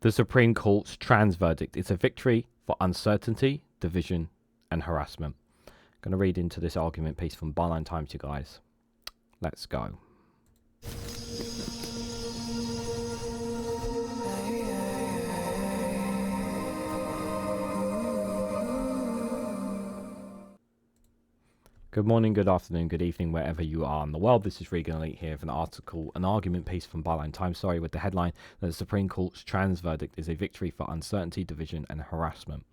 The Supreme Court's trans verdict is a victory for uncertainty, division, and harassment. I'm going to read into this argument piece from Byline Times, you guys. Let's go. Good morning, good afternoon, good evening, wherever you are in the world. This is Reganelite here with an argument piece from Byline Times, with the headline that the Supreme Court's trans verdict is a victory for uncertainty, division, and harassment.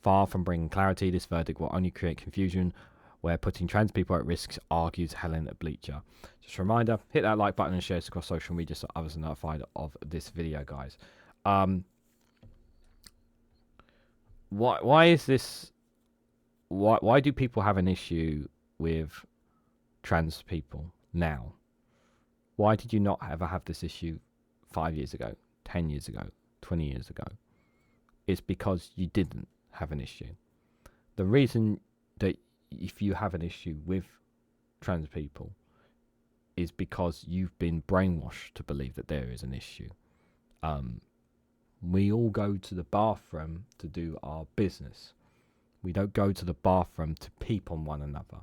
Far from bringing clarity, this verdict will only create confusion where putting trans people at risk, argues Helen Belcher. Just a reminder, hit that like button and share this across social media so others are notified of this video, guys. Why is this... Why do people have an issue with trans people now? Why did you not ever have this issue 5 years ago, 10 years ago, 20 years ago? It's because you didn't have an issue. The reason that if you have an issue with trans people is because you've been brainwashed to believe that there is an issue. We all go to the bathroom to do our business. We don't go to the bathroom to peep on one another.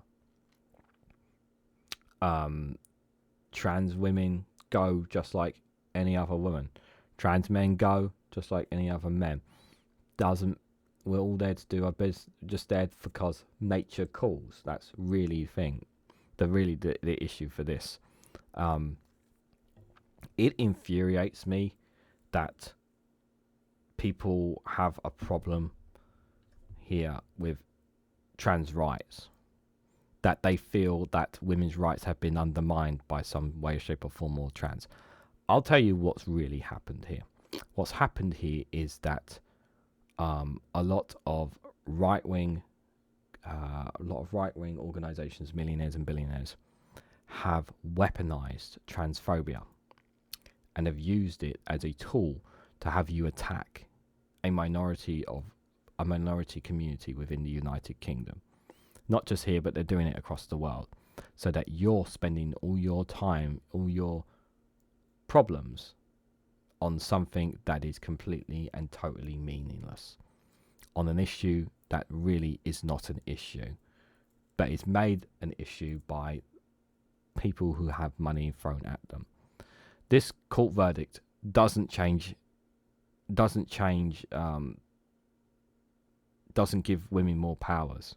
Trans women go just like any other woman. Trans men go just like any other men. We're all there to do our business, just there because nature calls. That's really the issue for this. It infuriates me that people have a problem here with trans rights, that they feel that women's rights have been undermined by some way, shape or form or trans. I'll tell you what's really happened here. What's happened here is that a lot of right-wing organizations, millionaires and billionaires, have weaponized transphobia and have used it as a tool to have you attack a minority community within the United Kingdom. Not just here, but they're doing it across the world, so that you're spending all your time, all your problems on something that is completely and totally meaningless, on an issue that really is not an issue, but is made an issue by people who have money thrown at them. This court verdict doesn't give women more powers,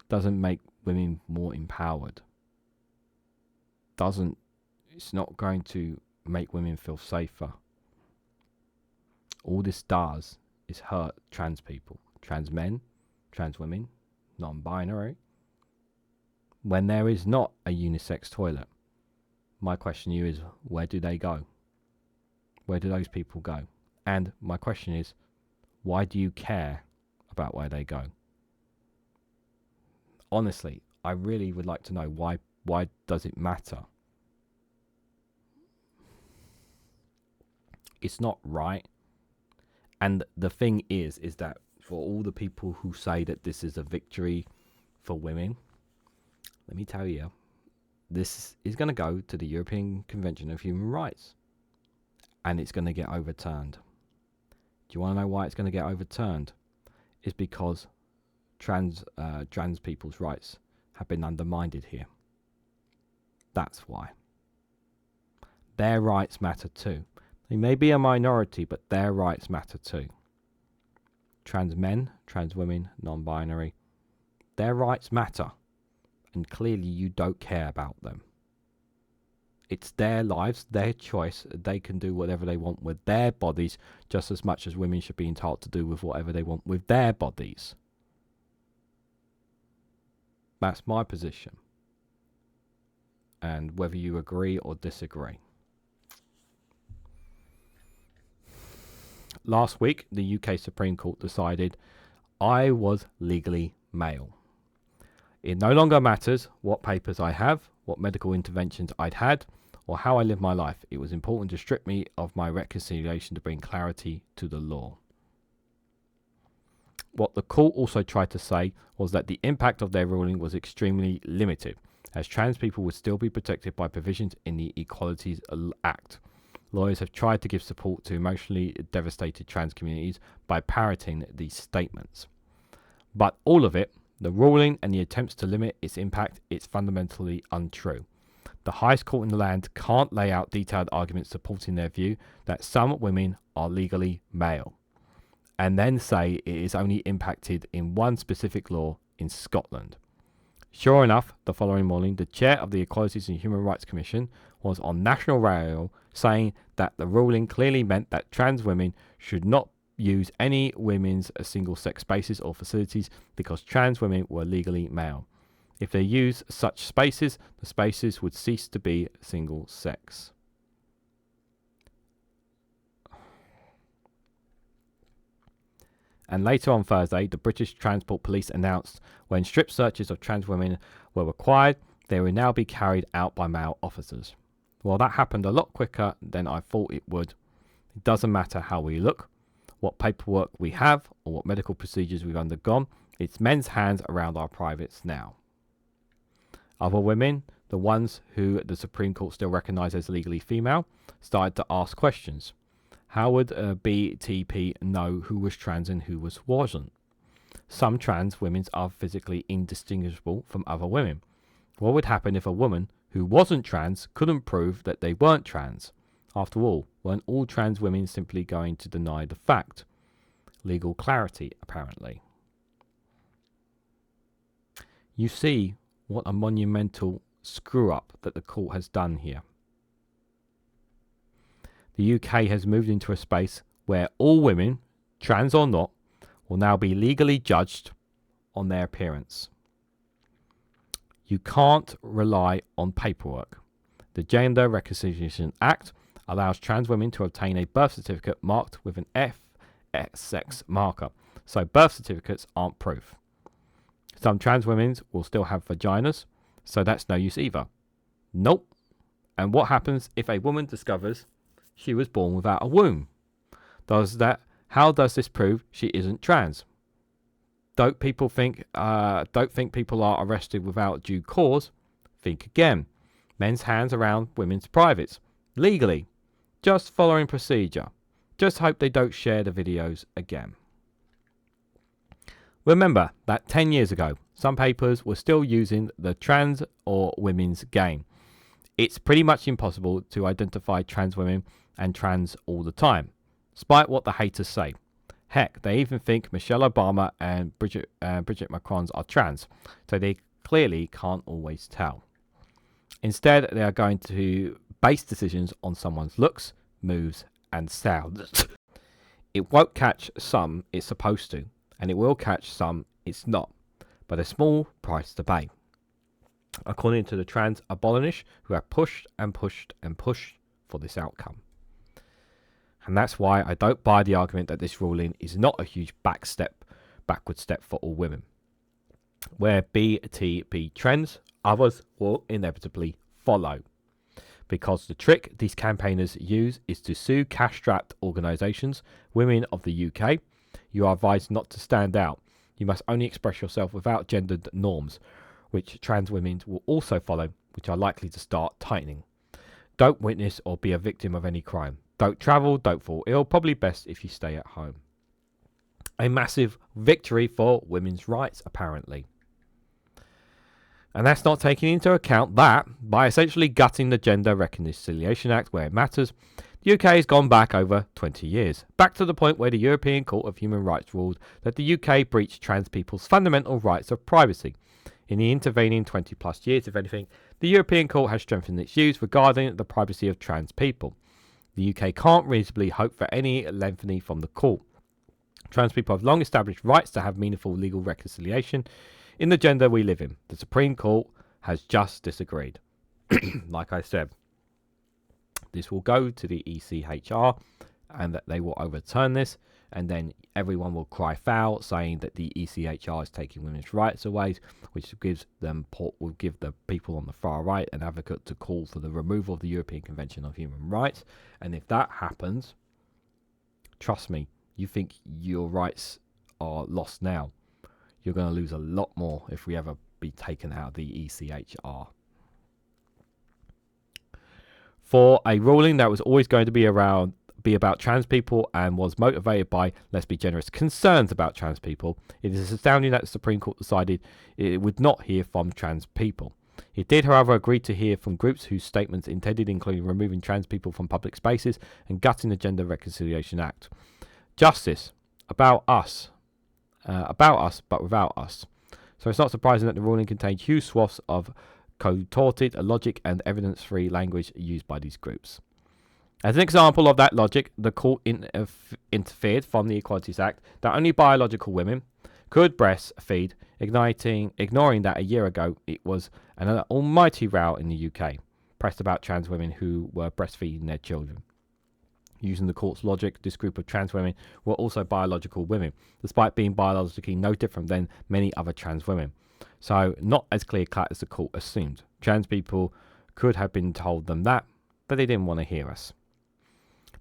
doesn't make women more empowered, it's not going to make women feel safer. All this does is hurt trans people, trans men, trans women, non-binary, when there is not a unisex toilet. My question to you is, where do they go? Where do those people go? And my question is, why do you care about where they go? Honestly, I really would like to know why does it matter? It's not right. And the thing is that for all the people who say that this is a victory for women, let me tell you, this is going to go to the European Convention of Human Rights, and it's going to get overturned. Do you want to know why it's going to get overturned? It's because trans people's rights have been undermined here. That's why. Their rights matter too. They may be a minority, but their rights matter too. Trans men, trans women, non-binary, their rights matter, and clearly you don't care about them. It's their lives, their choice. They can do whatever they want with their bodies, just as much as women should be entitled to do with whatever they want with their bodies. That's my position. And whether you agree or disagree. Last week, the UK Supreme Court decided I was legally male. It no longer matters what papers I have, what medical interventions I'd had, or how I live my life. It was important to strip me of my reconciliation to bring clarity to the law. What the court also tried to say was that the impact of their ruling was extremely limited, as trans people would still be protected by provisions in the Equalities Act, lawyers have tried to give support to emotionally devastated trans communities by parroting these statements. But all of it, the ruling and the attempts to limit its impact, is fundamentally untrue. The highest court in the land can't lay out detailed arguments supporting their view that some women are legally male, and then say it is only impacted in one specific law in Scotland. Sure enough, the following morning, the chair of the Equalities and Human Rights Commission was on national radio saying that the ruling clearly meant that trans women should not use any women's single-sex spaces or facilities because trans women were legally male. If they use such spaces, the spaces would cease to be single-sex. And later on Thursday, the British Transport Police announced when strip searches of trans women were required, they would now be carried out by male officers. Well, that happened a lot quicker than I thought it would. It doesn't matter how we look, what paperwork we have, or what medical procedures we've undergone. It's men's hands around our privates now. Other women, the ones who the Supreme Court still recognised as legally female, started to ask questions. How would BTP know who was trans and who wasn't? Some trans women are physically indistinguishable from other women. What would happen if a woman who wasn't trans couldn't prove that they weren't trans? After all, weren't all trans women simply going to deny the fact? Legal clarity, apparently. You see what a monumental screw-up that the court has done here. The UK has moved into a space where all women, trans or not, will now be legally judged on their appearance. You can't rely on paperwork. The Gender Reconciliation Act allows trans women to obtain a birth certificate marked with an FSX marker, so birth certificates aren't proof. Some trans women will still have vaginas, so that's no use either. Nope. And what happens if a woman discovers she was born without a womb? How does this prove she isn't trans? Don't think people are arrested without due cause? Think again. Men's hands around women's privates. Legally. Just following procedure. Just hope they don't share the videos again. Remember that 10 years ago, some papers were still using the trans or women's game. It's pretty much impossible to identify trans women and trans all the time, despite what the haters say. Heck, they even think Michelle Obama and Bridget Macron are trans, so they clearly can't always tell. Instead, they are going to base decisions on someone's looks, moves, and sounds. It won't catch some it's supposed to, and it will catch some it's not, but a small price to pay. According to the trans abolitionists who have pushed and pushed and pushed for this outcome. And that's why I don't buy the argument that this ruling is not a huge backward step for all women. Where BTB trends, others will inevitably follow. Because the trick these campaigners use is to sue cash-strapped organisations, women of the UK. You are advised not to stand out. You must only express yourself without gendered norms, which trans women will also follow, which are likely to start tightening. Don't witness or be a victim of any crime. Don't travel, don't fall ill, probably best if you stay at home. A massive victory for women's rights, apparently. And that's not taking into account that, by essentially gutting the Gender Reconciliation Act where it matters, the UK has gone back over 20 years, back to the point where the European Court of Human Rights ruled that the UK breached trans people's fundamental rights of privacy. In the intervening 20 plus years, if anything, the European Court has strengthened its views regarding the privacy of trans people. The UK can't reasonably hope for any lengthening from the court. Trans people have long established rights to have meaningful legal reconciliation in the gender we live in. The Supreme Court has just disagreed. Like I said, this will go to the ECHR and that they will overturn this, and then everyone will cry foul, saying that the ECHR is taking women's rights away, which will give the people on the far right an advocate to call for the removal of the European Convention of Human Rights. And if that happens, trust me, you think your rights are lost now. You're going to lose a lot more if we ever be taken out of the ECHR. for a ruling that was always going to be about trans people and was motivated by, let's be generous, concerns about trans people. It is astounding that the Supreme Court decided it would not hear from trans people. It did, however, agree to hear from groups whose statements intended including removing trans people from public spaces and gutting the Gender Reconciliation Act. Justice, about us, but without us. So it's not surprising that the ruling contained huge swaths of contorted logic and evidence-free language used by these groups. As an example of that logic, the court interfered from the Equalities Act that only biological women could breastfeed, ignoring that a year ago it was an almighty row in the UK, pressed about trans women who were breastfeeding their children. Using the court's logic, this group of trans women were also biological women, despite being biologically no different than many other trans women. So, not as clear-cut as the court assumed. Trans people could have been told them that, but they didn't want to hear us.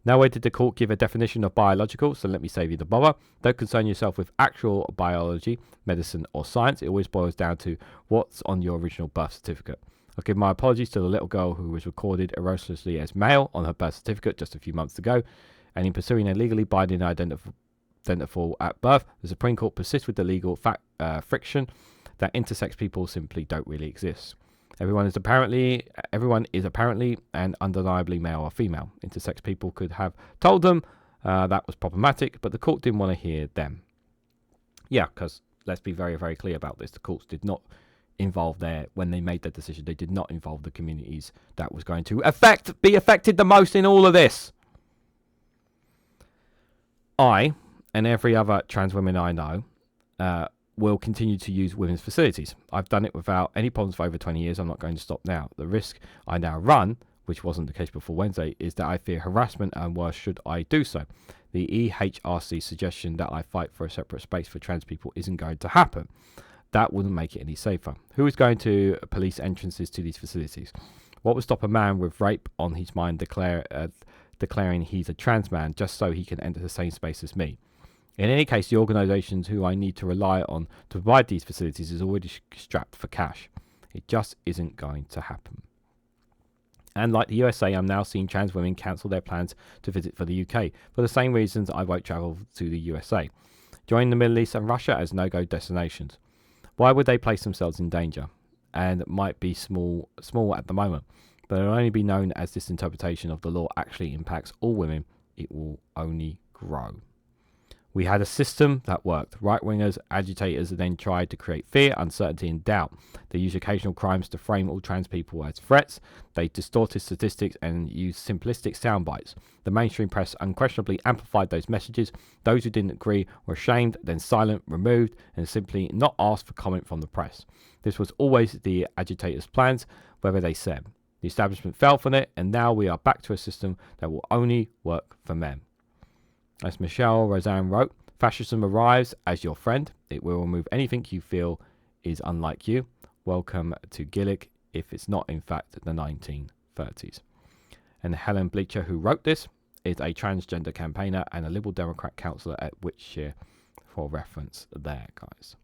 Nowhere did the court give a definition of biological, so let me save you the bother. Don't concern yourself with actual biology, medicine, or science. It always boils down to what's on your original birth certificate. I'll give my apologies to the little girl who was recorded erroneously as male on her birth certificate just a few months ago, and in pursuing a legally binding identical at birth, the Supreme Court persists with the legal friction that intersex people simply don't really exist. Everyone is apparently and undeniably male or female. Intersex people could have told them that was problematic, but the court didn't want to hear them. Yeah, because let's be very, very clear about this. The courts did not involve when they made their decision, they did not involve the communities that was going to be affected the most in all of this. I, and every other trans woman I know, will continue to use women's facilities. I've done it without any problems for over 20 years. I'm not going to stop now. The risk I now run, which wasn't the case before Wednesday, is that I fear harassment and worse should I do so. The EHRC suggestion that I fight for a separate space for trans people isn't going to happen. That wouldn't make it any safer. Who is going to police entrances to these facilities? What would stop a man with rape on his mind declaring he's a trans man just so he can enter the same space as me? In any case, the organisations who I need to rely on to provide these facilities is already strapped for cash. It just isn't going to happen. And like the USA, I'm now seeing trans women cancel their plans to visit for the UK for the same reasons I won't travel to the USA. Join the Middle East and Russia as no-go destinations. Why would they place themselves in danger? And might be small at the moment, but it'll only be known as this interpretation of the law actually impacts all women. It will only grow. We had a system that worked. Right-wingers, agitators then tried to create fear, uncertainty and doubt. They used occasional crimes to frame all trans people as threats. They distorted statistics and used simplistic sound bites. The mainstream press unquestionably amplified those messages. Those who didn't agree were shamed, then silent, removed, and simply not asked for comment from the press. This was always the agitators' plans, whether they said. The establishment fell for it, and now we are back to a system that will only work for men. As Michelle Roseanne wrote, fascism arrives as your friend. It will remove anything you feel is unlike you. Welcome to Gillick, if it's not in fact the 1930s. And Helen Belcher, who wrote this, is a transgender campaigner and a Liberal Democrat councillor at Wiltshire, for reference there, guys.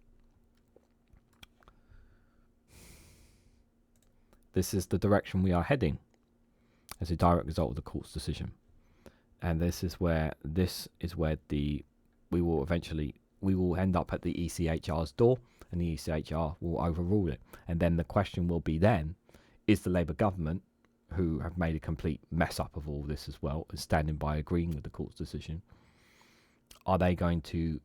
This is the direction we are heading as a direct result of the court's decision. And this is where we will end up at the ECHR's door, and the ECHR will overrule it. And then the question will be is the Labour government, who have made a complete mess up of all this as well, and standing by agreeing with the court's decision, are they going to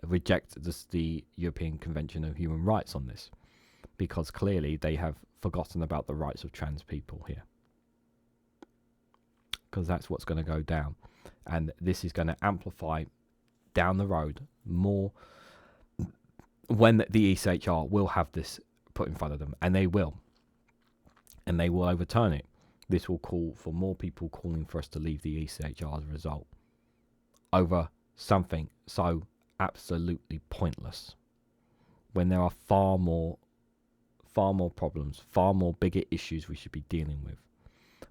reject the European Convention of Human Rights on this? Because clearly they have forgotten about the rights of trans people here. Because that's what's going to go down. And this is going to amplify down the road more when the ECHR will have this put in front of them. And they will. And they will overturn it. This will call for more people calling for us to leave the ECHR as a result. Over something so absolutely pointless. When there are far more problems, far more bigger issues we should be dealing with.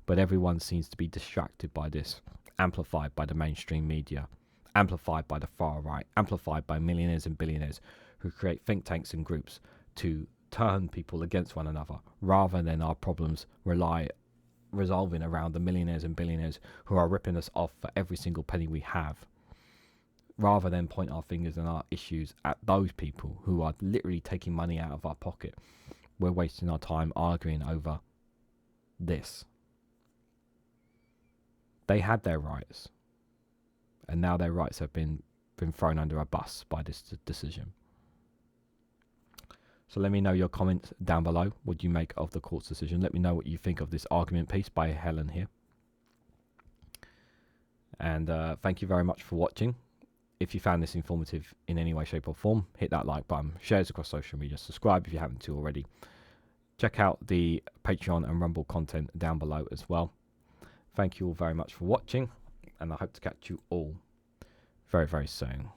But everyone seems to be distracted by this, amplified by the mainstream media, amplified by the far right, amplified by millionaires and billionaires who create think tanks and groups to turn people against one another, rather than our problems resolving around the millionaires and billionaires who are ripping us off for every single penny we have, rather than point our fingers and our issues at those people who are literally taking money out of our pocket. We're wasting our time arguing over this. They had their rights, and now their rights have been thrown under a bus by this decision. So let me know your comments down below. What do you make of the court's decision? Let me know what you think of this argument piece by Helen here. And thank you very much for watching. If you found this informative in any way, shape or form, hit that like button, shares across social media, subscribe if you haven't to already. Check out the Patreon and Rumble content down below as well. Thank you all very much for watching, and I hope to catch you all very, very soon.